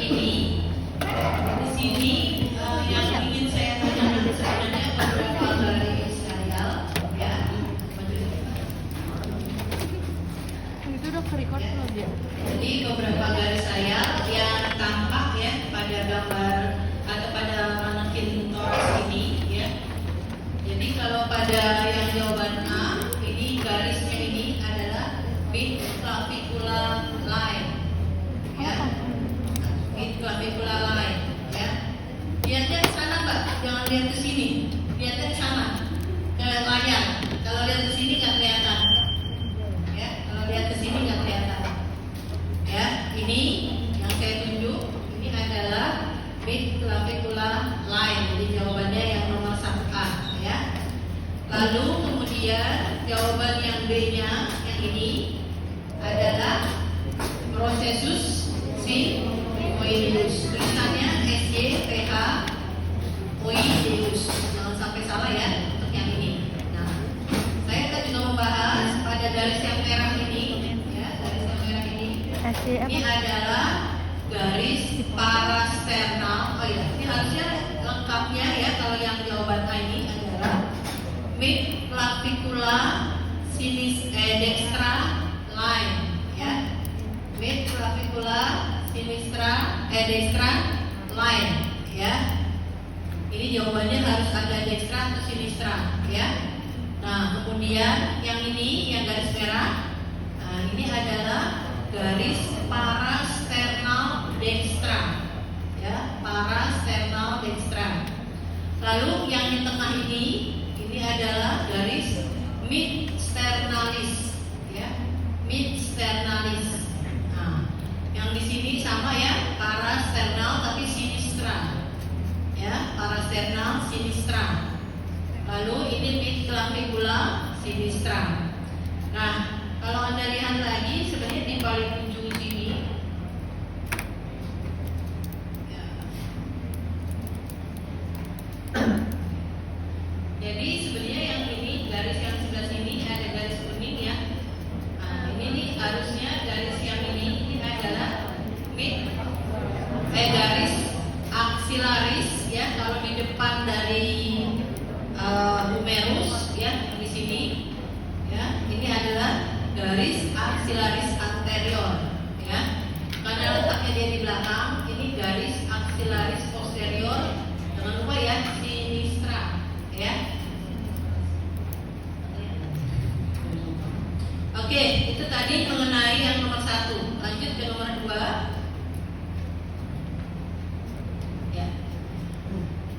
ini, di sini yang ingin saya tanyakan sebenarnya beberapa garis serial, ya. Itu udah record belum ya? Jadi beberapa garis serial yang tampak ya pada gambar atau pada manekin toraks ini, ya. Jadi kalau pada yang jawaban A, ini garisnya ini adalah mid clavicular line, ya. Mid clavicular line, ya. Lihatnya ke sana, Mbak. Jangan lihat ke sini. Lihatnya ke sana, ke layar. Kalau lihat ke sini nggak kelihatan, ya. Kalau lihat ke sini nggak kelihatan, ya. Ini yang saya tunjuk, ini adalah mid clavicular line. Jadi jawabannya yang nomor 1A, ya. Lalu kemudian jawaban yang B-nya yang ini adalah processus sigmoideus. Tulisannya SYPH oideus. Jangan sampai salah ya untuk yang ini. Nah, saya akan juga membahas pada garis yang merah ini, ya, garis yang merah ini. Ini adalah garis parasternal. Oh ya, ini harusnya lengkapnya ya kalau yang jawaban A ini adalah mid clavicular dextra line, ya. Mid clavicular dextra line, ya. Ini jawabannya harus ada dextra atau sinistra, ya. Nah, kemudian yang ini yang garis merah, nah, ini adalah garis parasternal dextra, ya, parasternal dextra. Lalu yang di tengah ini adalah garis mid sternalis, ya, mid sternalis. Nah, yang di sini sama ya, parasternal tapi sinistra, ya, parasternal sinistra. Lalu ini mid clavicular sinistra. Nah, kalau Anda lihat lagi sebenarnya di paling ujung sini, ya. Jadi sebenarnya yang ini garis yang sebelah sini ada garis kuning ya. Nah, ini nih harusnya garis yang ini adalah garis aksilaris ya. Kalau di depan dari humerus ya di sini ya, ini adalah garis aksilaris anterior ya. Karena letaknya dia di belakang, ini garis aksilaris posterior. Jangan lupa ya sinistra ya. Oke, itu tadi mengenai yang nomor 1. Lanjut ke nomor 2. Ya.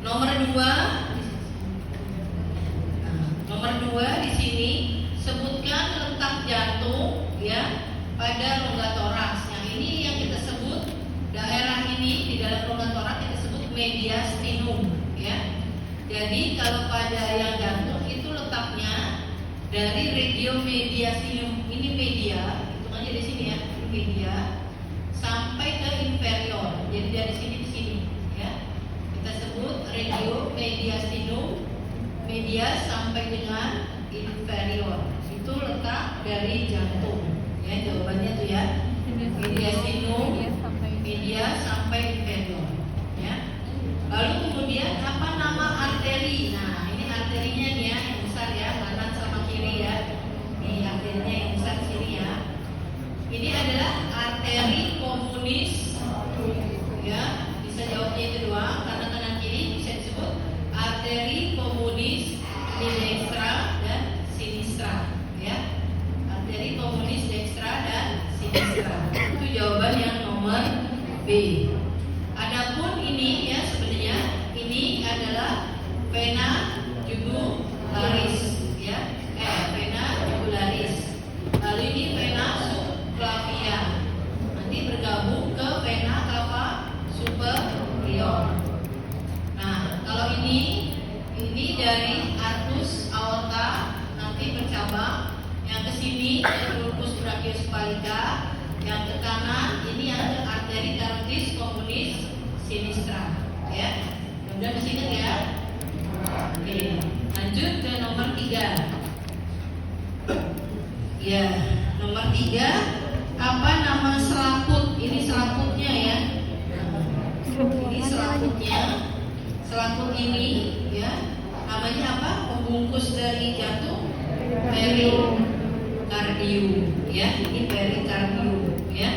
Nomor 2 di sini sebutkan letak jantung ya pada rongga toraks. Yang ini yang kita sebut daerah ini di dalam rongga toraks kita sebut mediastinum ya. Jadi kalau pada yang jantung itu letaknya dari regio mediastinum, ini media, hitungannya di sini ya, ini media sampai ke inferior. Jadi dari sini ke sini ya. Kita sebut regio mediastinum, media sampai dengan inferior. Itu letak dari jantung. Ya, jawabannya tuh ya. Mediastinum, media sampai inferior ya. Lalu kemudian apa nama arteri? Nah, ini arterinya nih ya, yang besar ya, kanan sama kiri ya. Ini arterinya yang besar sini ya. Ini adalah arteri communis ya. Bisa jawabnya itu doang, karena kanan kiri bisa disebut arteri communis dextra dan sinistra ya. Arteri communis dextra dan sinistra. Itu jawaban yang nomor B. Adapun ini ya sebenarnya ini adalah vena jugularis ya, vena jugularis. Lalu ini vena subclavia. Nanti bergabung ke vena cava superior. Nah, kalau ini dari arcus aorta nanti bercabang yang ke sini ke bulbus brachiocephalica, yang ke kanan ini yang ke arteri carotis communis sinistra ya. Mudah-mudahan masih ingat ya. Oke, lanjut ke nomor 3. Ya, nomor 3, apa nama selaput? Ini selaputnya ya. selaput ini ya namanya apa? Pembungkus dari jantung perikardium ya. Ini perikardium ya.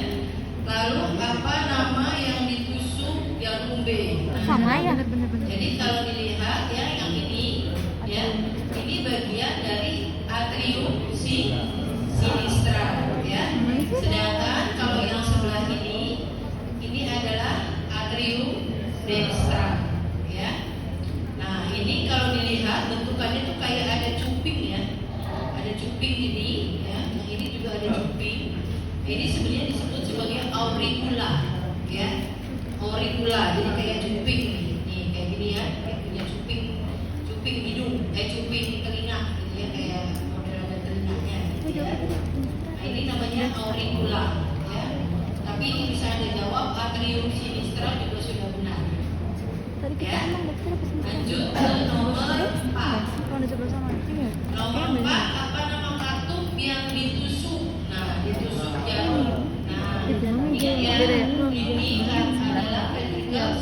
Lalu apa nama yang ditusuk jarum B? Sama ya? Jadi kalau dilihat ya yang ini ya, ini bagian dari atrium sinistra ya. Sedangkan kalau yang sebelah ini adalah atrium dextra ya. Nah, ini kalau dilihat bentukannya tuh kayak ada cuping ya. Ada cuping ini ya, yang ini juga ada cuping. Ini sebenarnya disebut sebagai auricula ya. Auricula, jadi kayak cuping nih kayak gini ya, kayak punya cuping hidung, cuping telinga gitu ya, kayak model ada telinganya gitu ya. Nah, ini namanya auricula ya. Tapi ini bisa Anda jawab atrium sinistra juga sudah benar. Tadi kita Ya. emang dokter apa sih? Lanjut ke nomor 4. Kalau di sebelah sana ini ya? Nomor 4 apa nama katup yang ditusuk? Nah, ditusuk jarum. Nah, ini ya, ini adalah ventricle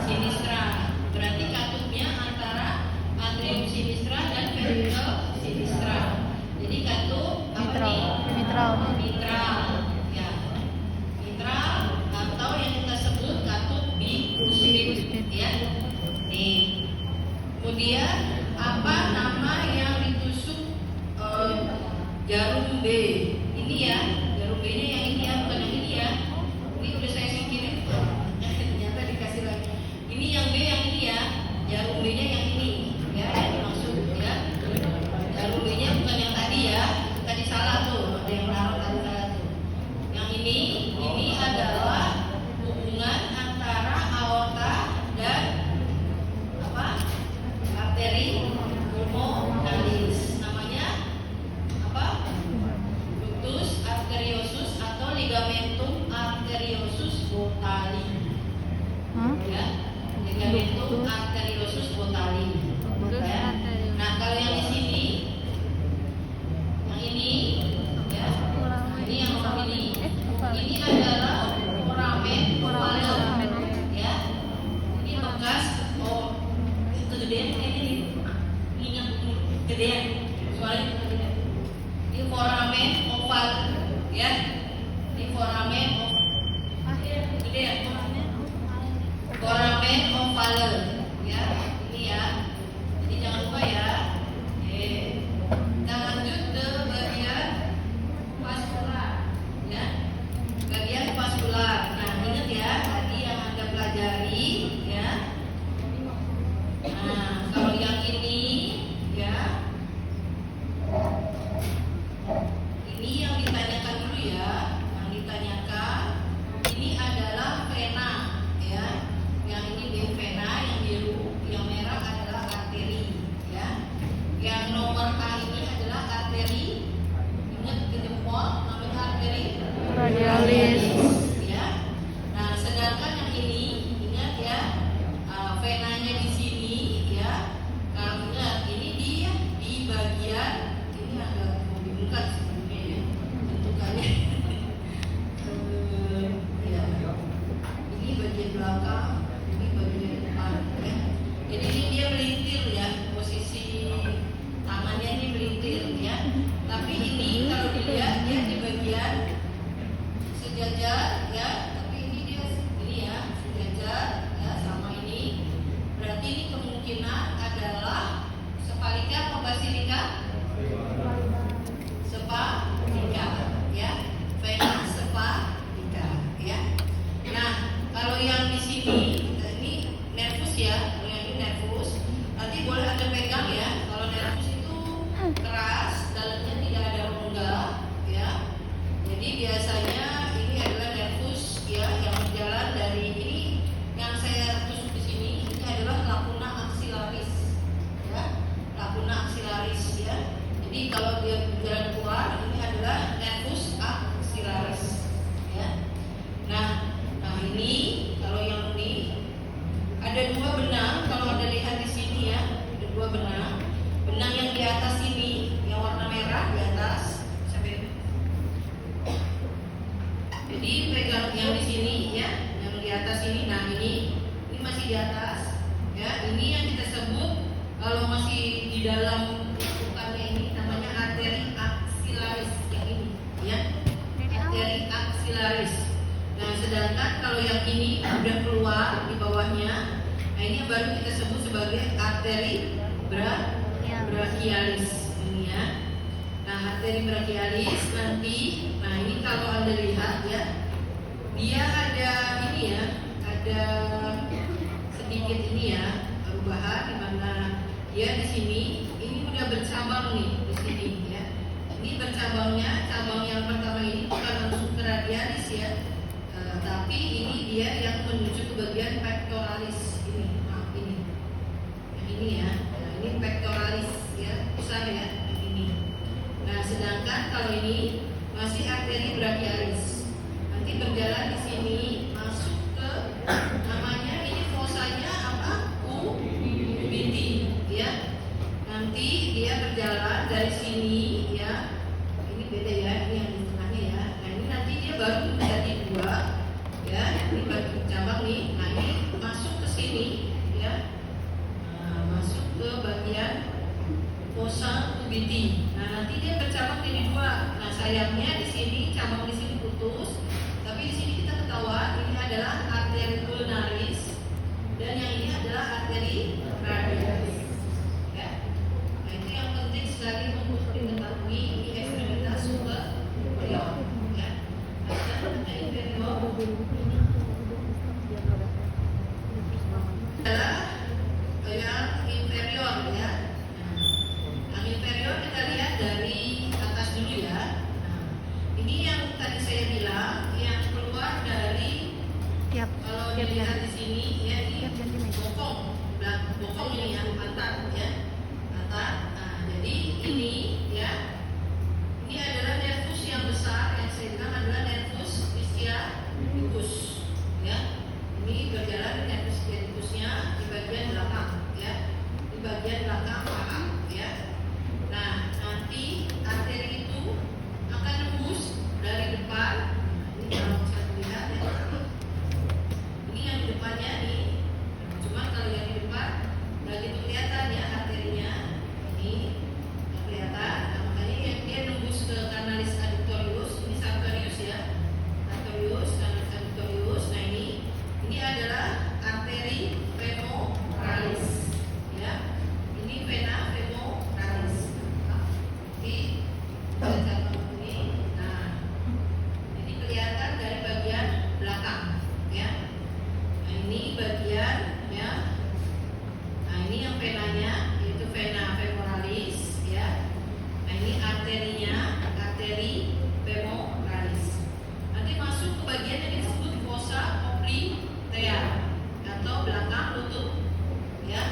sinistra. Berarti katupnya antara atrium sinistra dan ventricle sinistra. Jadi katup apa nih? Mitral. Mitral. Ya. Mitral atau yang kita sebut katup bicuspid ya. Nih. Kemudian apa nama yang ditusuk jarum B? Ini ya, jarum B-nya yang ini ya, bukan yang ini ya. Ini udah saya singkirin. Ternyata dikasih lagi. Ini yang B yang ini ya, jarum B-nya yang ini ya, yang dimaksud ya. Jarum B-nya bukan yang tadi ya. Tadi salah tuh, ada yang naruh tadi salah tuh. Yang ini adalah hubungan antara aorta dan apa? Arteri pulmonalis. Namanya apa? Ductus arteriosus atau ligamentum arteriosus botali. Hah? Ya, ligamentum Ductus. arteriosus botali. Ductus Ya. arteriosus. Nah, kalau yang di sini, yang ini, ya, ini yang nomor ini adalah foramen ovaler, ya. Ini bekas kegedean ini ingat gedean, soalnya kegedean. Ini foramen oval, ya. Ini foramen gedean, foramen ovaler, ya. Ini ya. Jadi jangan lupa ya. Oke. Kita lanjut ke bagian vaskular, ya. Bagian vaskular. Nah, ingat ya tadi yang Anda pelajari, ya. Nah, kalau yang ini, ya. Ini yang ditanyakan dulu ya. Yang ditanyakan ini adalah vena, ya. Yang ini vena, yang biru, yang merah adalah arteri, ya. Yang nomor A ini adalah arteri. Ingat ke jempol, namanya arteri Radialis. ya. Nah, sedangkan yang ini ingat ya, venanya di sini ya. Kalau ingat ini dia di bagian ini agak membingungkan sebenarnya ya, bentukannya. Ya. Ini bagian belakang, ini bagian depan ya. Jadi ini dia melintir ya, posisi tangannya ini melintir ya. Tapi ini kalau dilihat dia di bagian sejajar ya, tapi ini dia ini ya sejajar ya sama ini. Berarti ini kemungkinan adalah sepalika atau basilika? Sepalika ya, vena sepalika ya. Nah, kalau yang di sini ini yang kita sebut kalau masih di dalam lekukannya ini namanya arteri axillaris yang ini, ya. Arteri axillaris. Nah, sedangkan kalau yang ini udah keluar di bawahnya, nah ini yang baru kita sebut sebagai arteri brachialis ini ya. Nah, arteri brachialis nanti, nah ini kalau Anda lihat ya, dia ada ini ya, ada sedikit ini ya perubahan di mana dia di sini ini udah bercabang nih di sini ya. Ini bercabangnya, cabang yang pertama ini bukan langsung ke radialis ya, tapi ini dia yang menuju ke bagian pectoralis ini, nah ini, yang ini ya. Nah, ini pectoralis ya, besar ya, yang ini. Nah, sedangkan kalau ini masih arteri brachialis. Nanti berjalan di sini masuk ke namanya ini fosanya apa? UBT ya. Nanti dia berjalan dari sini ya. Ini beda ya, ini yang di tengahnya ya. Nah, ini nanti dia baru menjadi dua ya. Ini baru cabang nih. Nah, ini masuk ke sini ya. Nah, masuk ke bagian fossa UBT. Nah, nanti dia bercabang jadi dua. Nah, sayangnya di sini cabang di sini putus. Tapi di sini kita ketahuan ini adalah arteri ulnaris dan yang ini adalah arteri radialis. Ya. Nah, itu yang penting sekali untuk diketahui di ekstremitas superior. Ya. Nah, inferior adalah yang inferior ya. Nah, yang inferior kita lihat dari atas dulu ya. Ini yang tadi saya bilang yang keluar dari kalau dilihat di sini ya ini bokong, bokong ini yang pantat ya, pantat. Nah, jadi ini ya, ini adalah nervus yang besar yang saya bilang adalah nervus sciaticus ya. Ini berjalan nervus sciaticusnya di bagian belakang ya, di bagian belakang paha ya. Nah, nanti arteri itu akan nembus dari depan. Ini kalau bisa dilihat ya, ini yang di depannya nih. Cuma kalau yang di depan nggak gitu kelihatan ya arterinya. Ini nggak kelihatan. Nah, makanya dia nembus ke canalis adductorius. Ini sartorius ya, sartorius, canalis adductorius. Nah, ini adalah arteri femoralis ya. Ini vena femoralis. Di kelihatan dari bagian belakang ya. Nah, ini bagian ya. Nah, ini yang venanya yaitu vena femoralis ya. Nah, ini arterinya, arteri femoralis. Nanti masuk ke bagian yang disebut fossa poplitea atau belakang lutut ya.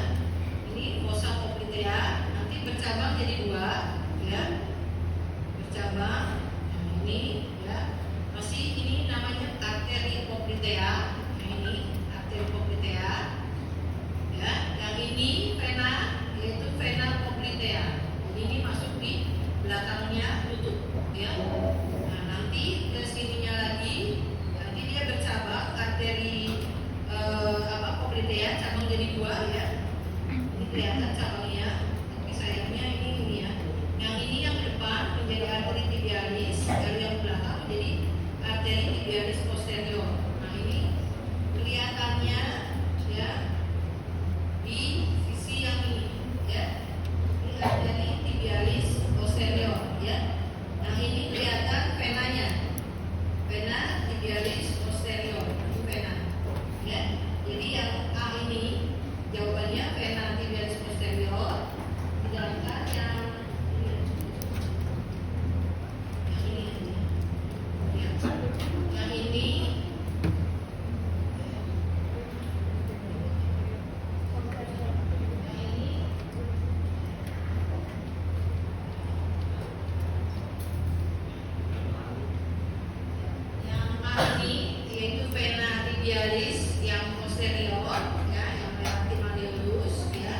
Ini fossa poplitea nanti bercabang jadi dua ya. Bercabang ini ya. Masih ini namanya arteri poplitea. Nah, ini arteri poplitea ya. Yang ini vena yaitu vena poplitea. Ini masuk di belakangnya lutut ya. Nah, nanti ke sininya lagi nanti dia bercabang arteri poplitea cabang jadi dua ya. Ini kelihatan cabangnya. Tapi sayangnya ini ya. Yang ini yang depan menjadi arteri tibialis, dari yang belakang menjadi arteri tibialis posterior. Nah, ini kelihatannya ya di sisi yang ini ya. Ini arteri tibialis posterior ya. Nah, ini kelihatan venanya, vena tibialis posterior, itu vena ya. Jadi yang A ini jawabannya vena tibialis posterior, sedangkan yang ini yang A ini yaitu vena tibialis yang posterior ya, yang relatif malleolus ya.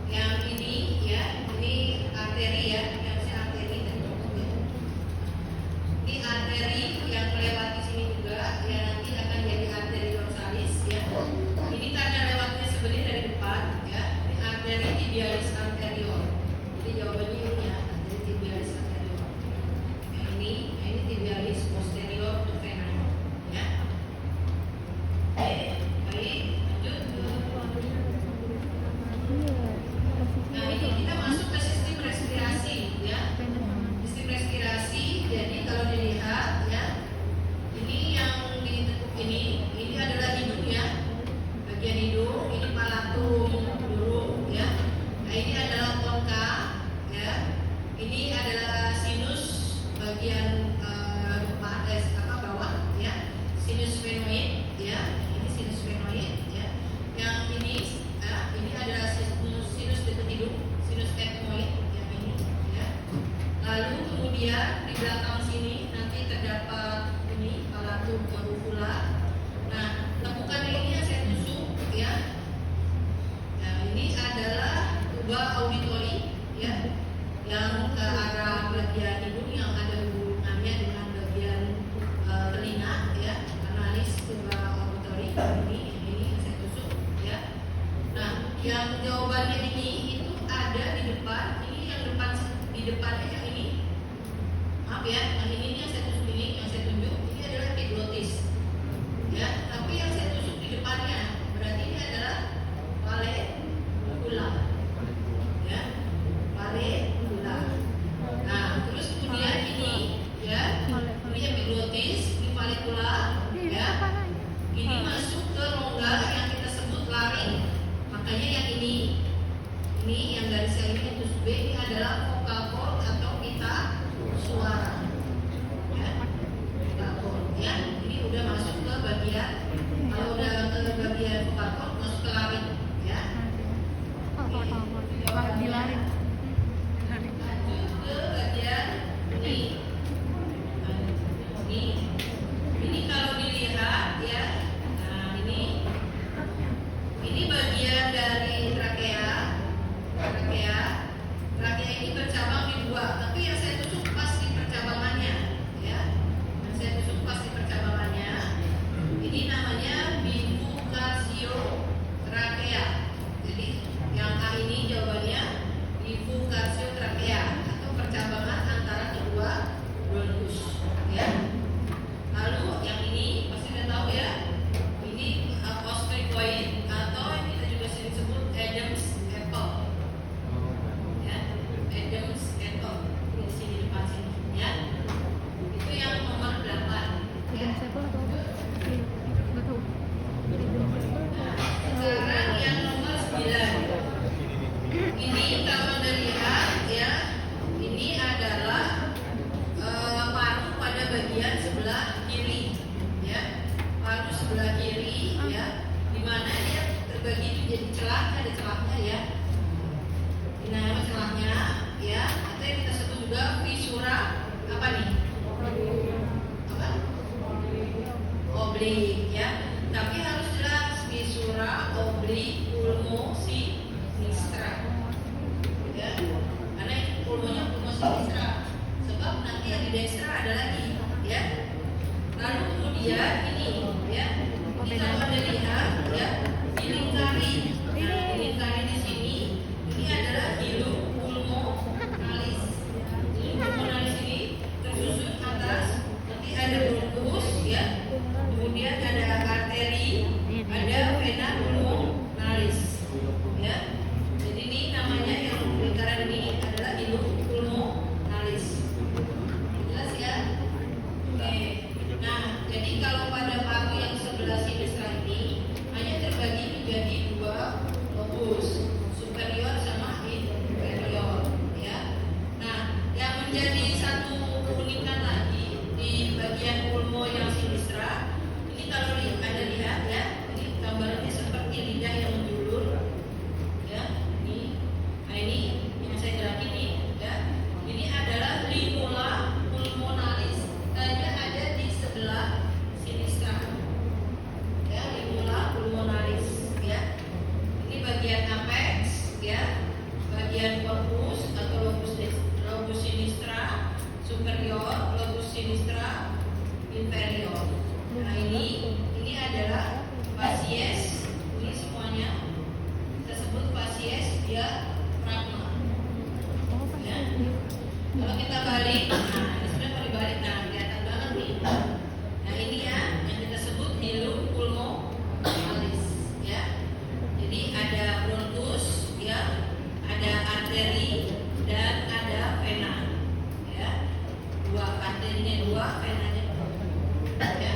Yang ini ya, ini arteri ya, yang saya arteri dan ini arteri yang melewati sini juga ya, nanti akan jadi arteri dorsalis ya. Ini tanda lewatnya sebenarnya dari depan. depan, ya. Ini arteri tibialis anterior. Jadi jawabannya ini ya, arteri tibialis anterior. Ini tibialis posterior to vena, ya. Oke, baik, lanjut ke. Nah, ini kita masuk ke sistem respirasi, ya. Sistem respirasi. Jadi kalau dilihat, ya, ini yang ditekuk ini adalah hidung, ya. Bagian hidung, ini palatum dulu, ya. Nah, ini adalah konka, ya. Ini adalah sinus bagian bawah, ya. Sinus sphenoid, ya. Ini sinus sphenoid, ya. Yang ini adalah sinus dekat hidung, sinus ethmoid, yang ini, ya. Lalu kemudian di belakang sini nanti terdapat ini palatum uvula. Nah, lekukan ini yang saya tusuk, ya. Nah, ini adalah tuba auditori, ya, yang ke arah bagian hidung yang ada hubungannya dengan bagian telinga, ya. Analis tuba auditori ini yang saya tusuk, ya. Nah, yang jawabannya ini itu ada di depan. Ini yang depan, di depannya yang ini. Maaf ya, yang ini yang saya tusuk ini, yang saya tunjuk ini adalah epiglotis, ya. Tapi yang saya tusuk di depannya berarti ini adalah valvula, ya, valvula. Nah, terus kemudian ini, ya, ini epiglotis, ini valvula, ya. Ini masuk ke rongga yang kita sebut laring. Makanya yang ini yang garis yang ini tusuk B ini adalah vocal cord atau pita suara, ya. Vocal cord, ya. Ini udah masuk ke bagian, kalau udah ke bagian vocal cord masuk ke laring, ya. Dilaring. Lanjut ke bagian ini. Ini kalau dilihat, ya. Nah, ini bagian dari trakea. Trakea ini bercabang di dua, tapi yang saya tusuk pas di percabangannya, ya. Yang saya tusuk pas di percabangannya. Ini namanya bifurcatio trakea. Jadi yang A ini jawabannya bifurcatio trakea atau percabangan antara kedua bronkus, ya. Lalu yang ini pasti udah tahu, ya. Ini ostricoid atau yang kita juga sering sebut Adam's apple, ya. Adam's apple di sini depan sini, ya. Itu yang nomor 8, ya. Sekarang yang nomor 9. Ini kalau dilihat, ya, ini adalah paru pada bagian sebelah kiri, ya. Paru sebelah kiri, ya. Dimana dia terbagi menjadi celah, ada celahnya, ya. Ini nama celahnya, ya. Atau yang kita sebut juga visura apa nih? Apa? Oblik, ya. Tapi harus jelas visura oblik pulmo sinistra, ya. Karena pulmonya pulmo sinistra. Sebab nanti yang di dextra ada lagi, ya. Lalu kemudian ini, ya. Ini kalau Anda lihat, ya, dilingkari. Nah, dilingkari di sini. Ini adalah hilum pulmonalis. Hilum pulmonalis ini tersusun atas. Nanti ada bronkus, ya. Kemudian ada arteri, ada vena pulmonalis, ya. Jadi ini namanya yang lingkaran ini adalah hilum pulmonalis. Jelas, ya? Oke. Nah, jadi kalau pada paru yang sebelah sinistra ini hanya terbagi menjadi dua lobus, superior sama inferior, ya. Nah, yang menjadi satu keunikan lagi di bagian pulmo yang sinistra ini, kalau Anda lihat, ya, ini gambarnya seperti lidah yang menjulur, ya. Nah, ini yang saya gerak ini, ya. Ini adalah limula pulmonalis, hanya ada di sebelah sinistra, ya. Limula pulmonalis, ya. Ini bagian apex, ya. Bagian corpus atau lobus sinistra superior, lobus sinistra inferior. Nah, ini adalah facies. Ini semuanya kita diafragma. Oh, pas Ya. ini. Kalau kita balik, nah ini sebenarnya kalau dibalik, nah kelihatan banget nih. Nah ini ya yang kita sebut hilum pulmonalis, ya. Jadi ada bronkus, ya, ada arteri dan ada vena, ya. Dua arterinya dua, venanya dua, ya.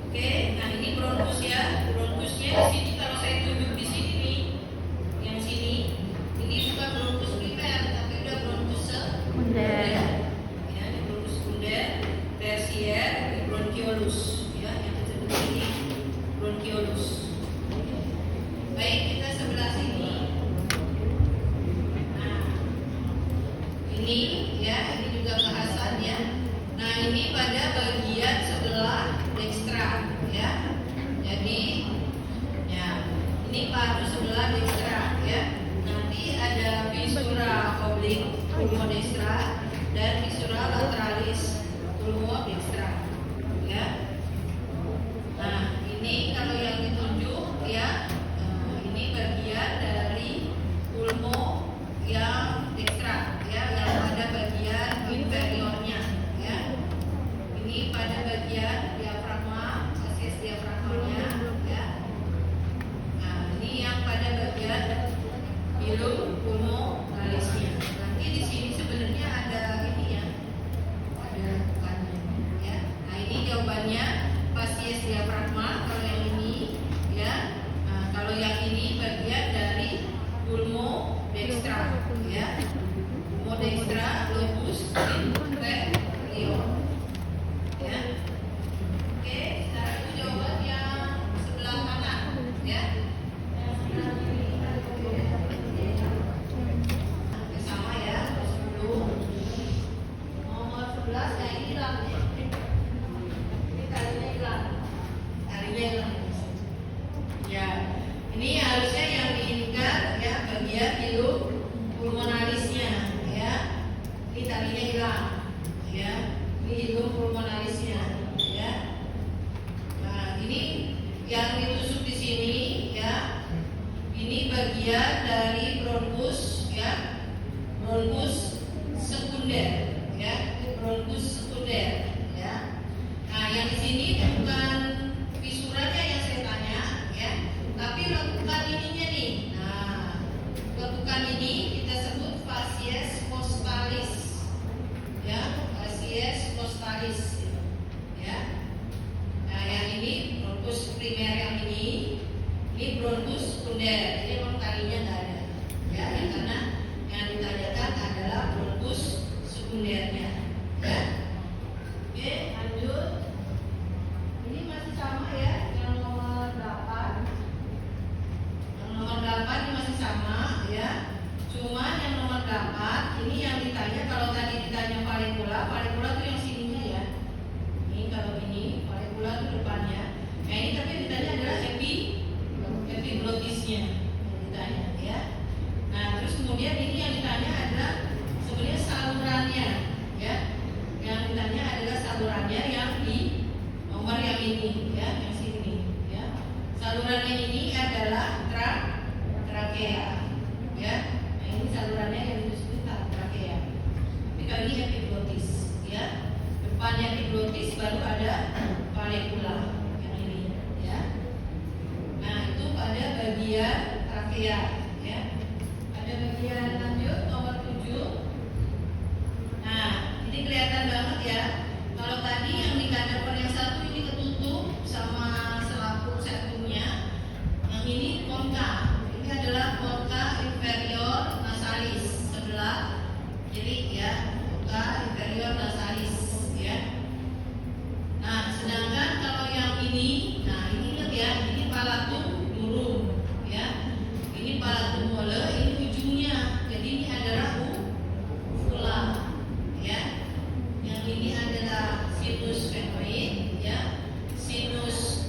Oke, nah ini bronkus ya. Bronkusnya di sini kalau saya tunjuk di sini nih, yang sini, ini bukan bronkus primer, tapi udah bronkus Sekunder. ya, ini bronkus sekunder, tersier, bronchiolus, ya, yang kita sebut ini bronchiolus. Baik, kita sebelah sini. Nah, ini ya, ini juga bahasan ya. Nah, ini pada bagian sebelah dextra, ya. Jadi, ya, ini paru sebelah dextra, ya. Nanti ada viscera oblik pulmodextra dan viscera lateralis pulmodextra, ya. Nah, ini kalau yang ditunjuk ya, ini bagian dari pulmo yang dextra, ya, yang pada bagian inferiornya, ya. Ini pada bagian diafragma, basis diafragmanya, ya. Nah, ini yang pada bagian hilum pulmonalisnya. Nanti di sini sebenarnya ada ini ya, ada bukannya, ya. Nah, ini jawabannya facies diafragma kalau yang ini, ya. Nah, kalau yang ini bagian dari pulmo dextra, ya. Pulmo dextra lobus inferior, ya. Oke, sekarang itu jawaban yang sebelah kanan, ya. Yang sebelah kiri kita sama ya, 10. Nomor 11 yang ini hilang ya. Ini talinya hilang. Talinya hilang. Ya, ini harusnya yang diinginkan ya bagian hilum pulmonalisnya, ya. Ini talinya hilang, ya. Ini hilum pulmonalisnya, ya. Nah, ini yang ditusuk di sini, ya. Ini bagian dari bronkus, ya. Bronkus sekunder, ya. Ini bronkus sekunder, ya. Nah, yang di sini bukan visuranya yang saya tanya, ya, tapi lekukan ininya nih. Nah, lekukan ini kita sebut facies costalis, ya, facies costalis, ya. Nah, yang ini bronkus primer yang ini bronkus sekunder. Jadi emang talinya nggak ada, ya, yang karena yang ditanyakan adalah bronkus sekundernya, ya. Oke, lanjut. Ini masih sama ya, yang nomor 8. Yang nomor 8 ini masih sama ya. Cuma yang nomor 8 ini yang ditanya, kalau tadi ditanya valikula itu yang sininya ya. Ini kalau ini valikula itu depannya. Nah, ini tapi yang ditanya adalah epiglotisnya yang ditanya ya. Nah, terus kemudian ini yang ditanya adalah sebenarnya salurannya ya. Yang ditanya adalah salurannya yang di nomor yang ini ya, yang sini ya. Salurannya ini adalah trakea ya. Nah, ini salurannya yang disebut trakea. Tapi kali ini epiglotis ya. Depannya epiglotis baru ada valikula yang ini ya. Nah, itu pada bagian trakea ya. Ada bagian lanjut nomor 7. Nah, ini kelihatan banget ya. Kalau tadi yang di kadaver yang satu ini ketutup sama selaput septumnya, yang ini konka. Ini adalah konka inferior nasalis sebelah kiri ya, konka inferior nasalis ya. Nah, sedangkan kalau yang ini, nah ini ingat ya, ini palatum durum ya. Ini palatum mole, ini ujungnya. Jadi ini adalah uvula ya. Yang ini adalah sinus sphenoid ya, sinus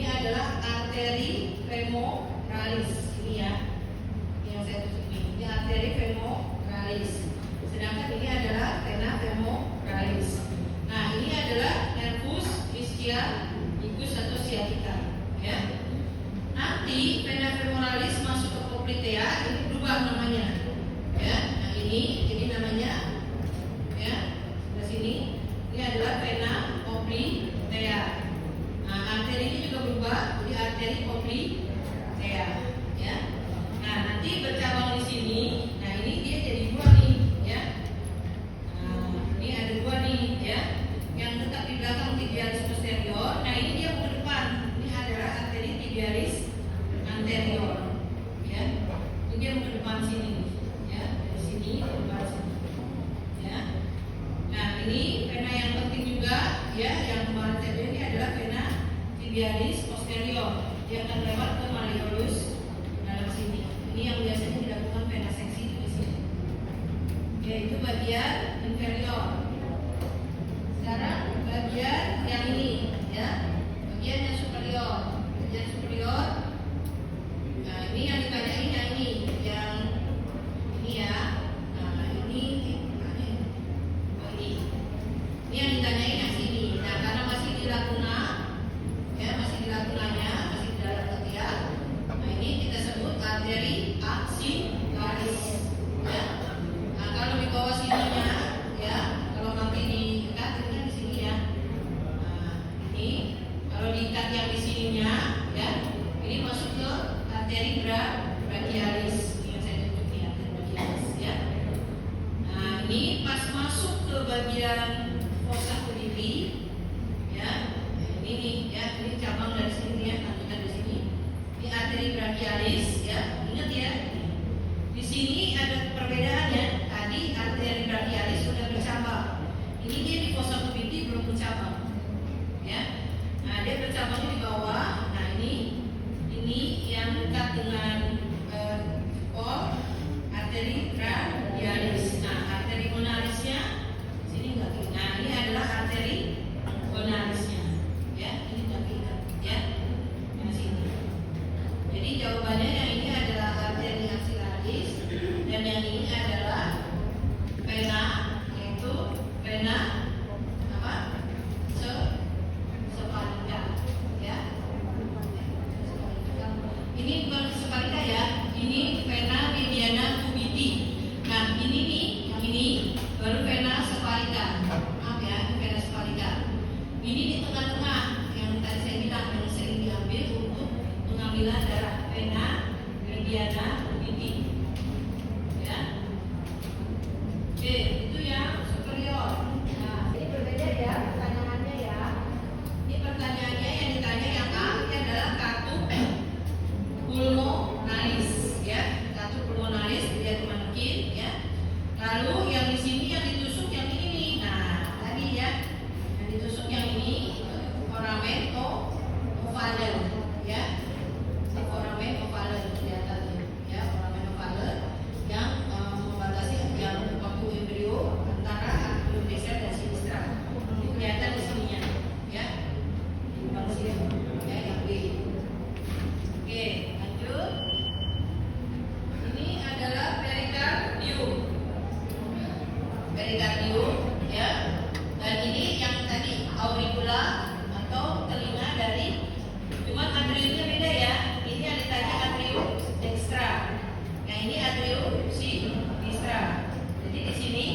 Ini adalah arteri femoralis. Ini ya, yang saya tunjuk ini arteri femoralis. Sedangkan ini adalah vena femoralis. Nah, ini adalah nervus ischiaticus atau sciatica. Ya. Nanti vena femoralis masuk ke poplitea, ini berubah namanya. Ya, nah ini namanya, ya, di sini ini adalah vena poplitea. Nah, arteri ini juga berubah jadi arteri poplitea. Ya, nah nanti bercabang di sini. Nah ini dia jadi dua nih, ya. Nah, ini ada dua nih, ya. Yang tetap di belakang tibialis posterior. Nah ini dia ke depan. Ini adalah arteri tibialis anterior, ya. Ini dia ke depan sini, ya. Dari sini ke depan sini, ya. Nah ini vena yang penting juga, ya. Yang kemarin saya bilang ini adalah vena tibialis posterior. Dia akan lewat ke malleolus dalam sini. Ini yang biasanya dilakukan vena seksi di sini, yaitu bagian inferior. Sekarang bagian yang ini, ya, bagian yang superior. Bagian superior. Nah ini yang ditanyain yang ini ya. Nah ini yang ditanyain yang sini. Nah karena masih di laguna, ya, masih di lagunanya, masih di dalam ketiak. Nah ini kita sebut arteri axillaris, ya. Nah kalau di bawah sininya, ya, kalau nanti diikat ini di sini, ya. Nah ini kalau diikat yang di sininya, ya, ini masuk ke arteri brachialis. Ini yang saya tunjuk nih, arteri brachialis, ya. Nah ini pas masuk ke bagian fossa pedili, ya. Ini nih, ya, ini cabang dari sini, ya, lanjutan dari sini. Ini arteri brachialis, ya. Ingat ya, di sini ada perbedaannya. Tadi arteri brachialis sudah bercabang. Ini dia di fossa pedili belum bercabang, ya. Nah dia bercabangnya di bawah. Nah ini yang dekat dengan arteri brachialis. Nah arteri gonarisnya sini nggak keikat. Nah ini adalah arteri gonarisnya, ya. Ini nggak keikat, ya. Yang sini. Jadi jawabannya yang ini adalah arteri axillaris dan yang ini adalah vena, yaitu vena apa? Sepalika, ya. Ini bukan sepalika, ya. Ini vena mediana cubiti. Nah ini nih, yang ini baru vena sepalika. Maaf ya, ini vena sepalika. Ini di tengah-tengah yang tadi saya bilang yang sering diambil untuk pengambilan darah, vena mediana cubiti, ya. Oke, itu yang superior. Nah ini berbeda ya pertanyaannya, ya. Ini pertanyaannya yang ditanya yang A ini adalah katup pulmonalis, ya. Katup pulmonalis dilihat mungkin, ya. Lalu yang di sini yang ditusuk yang ini nih. Nah tadi, ya, yang ditusuk yang ini foramen ovale, ya. Foramen ovale kelihatan, ya. Foramen ovale yang membatasi yang waktu embrio antara arterium dexter dan sinistra. Ini kelihatan di sininya, ya. Di depan sini, ya, yang B. Oke, lanjut. Ini adalah perikardium. Perikardium, ya. Dan ini yang tadi auricula atau telinga dari, cuma atriumnya beda, ya. Ini yang ditanya atrium dextra. Yang ini atrium sinistra. Jadi di sini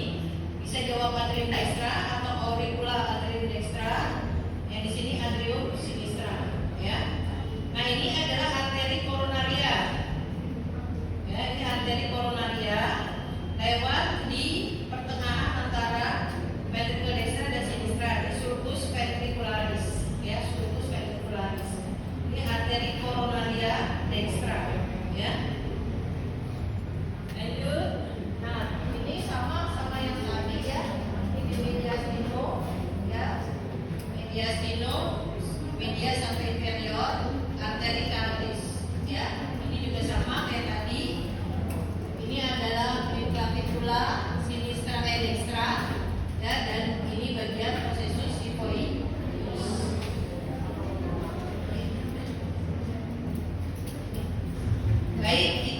bisa jawab atrium dextra atau auricula atrium dextra. Yang di sini atrium sinistra, ya. Nah ini adalah arteri koronaria, ya. Ini arteri koronaria lewat di pertengahan antara ventricle dextra dan sinistra, di sulcus ventricularis, ya, sulcus ventricularis. Ini arteri koronaria dextra, ya. Lanjut. Nah ini sama yang tadi, ya. Ini mediastino, ya. Mediastino, media sampai inferior, arteri carotis, ya. Ini juga sama kayak tadi. Ini adalah clavicular sinistra dextra, ya, dan ini bagian processus xiphoideus. baik